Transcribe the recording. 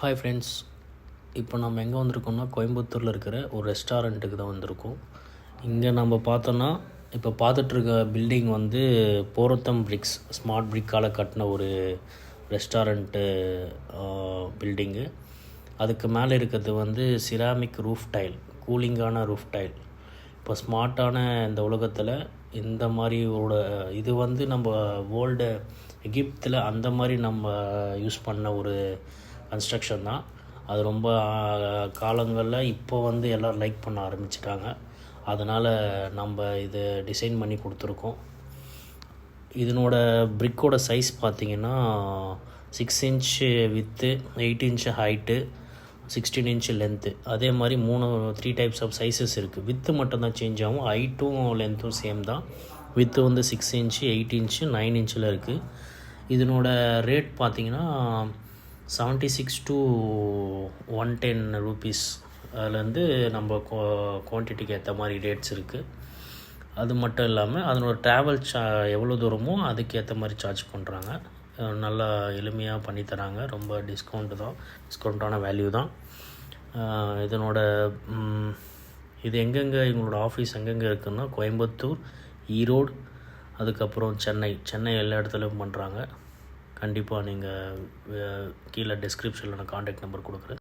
Hi friends, இப்போ நம்ம எங்கே வந்திருக்கோம்னா கோயம்புத்தூரில் இருக்கிற ஒரு ரெஸ்டாரண்ட்டுக்கு தான் வந்திருக்கோம். இங்கே நம்ம பார்த்தோன்னா இப்போ பார்த்துட்ருக்க பில்டிங் வந்து போரத்தம் பிரிக்ஸ் ஸ்மார்ட் பிரிக்கால் கட்டின ஒரு ரெஸ்டாரண்ட்டு பில்டிங்கு. அதுக்கு மேலே இருக்கிறது வந்து சிராமிக் ரூஃப் டைல், கூலிங்கான ரூஃப் டைல். இப்போ ஸ்மார்ட்டான இந்த உலகத்தில் இந்த மாதிரி இது வந்து நம்ம வேர்ல்டு எகிப்தில் அந்த மாதிரி நம்ம யூஸ் பண்ண ஒரு கன்ஸ்ட்ரக்ஷன் தான். அது ரொம்ப காலங்களில் இப்போ வந்து எல்லோரும் லைக் பண்ண ஆரம்பிச்சிட்டாங்க. அதனால் நம்ம இதை டிசைன் பண்ணி கொடுத்துருக்கோம். இதனோட பிரிக்கோட சைஸ் பார்த்திங்கன்னா 6 inch with, 8 inch height, 16 inch length. அதே மாதிரி 3 டைப்ஸ் ஆஃப் சைஸஸ் இருக்குது. வித்து மட்டும்தான் சேஞ்ச் ஆகும், ஹைட்டும் லென்த்தும் சேம் தான். வித்து வந்து 6 இன்ச்சு, 8 இன்ச்சு, 9 இன்ச்சில் இருக்குது. இதனோட ரேட் பார்த்திங்கன்னா 76 to 110 ரூபீஸ். அதுலேருந்து நம்ம குவான்டிட்டிக்கு ஏற்ற மாதிரி ரேட்ஸ் இருக்குது. அது மட்டும் இல்லாமல் அதனோட ட்ராவல் எவ்வளோ தூரமோ அதுக்கு ஏற்ற மாதிரி சார்ஜ் பண்ணுறாங்க. நல்லா எளிமையாக பண்ணித்தராங்க. ரொம்ப டிஸ்கவுண்ட்டான வேல்யூ தான். இதனோட இது எங்கெங்கே எங்களோட ஆஃபீஸ் எங்கெங்கே இருக்குதுன்னா கோயம்புத்தூர், ஈரோடு, அதுக்கப்புறம் சென்னை எல்லா இடத்துலையும் பண்ணுறாங்க. கண்டிப்பாக நீங்கள் கீழே டிஸ்கிரிப்ஷனில் நான் கான்டாக்ட் நம்பர் கொடுக்குறேன்.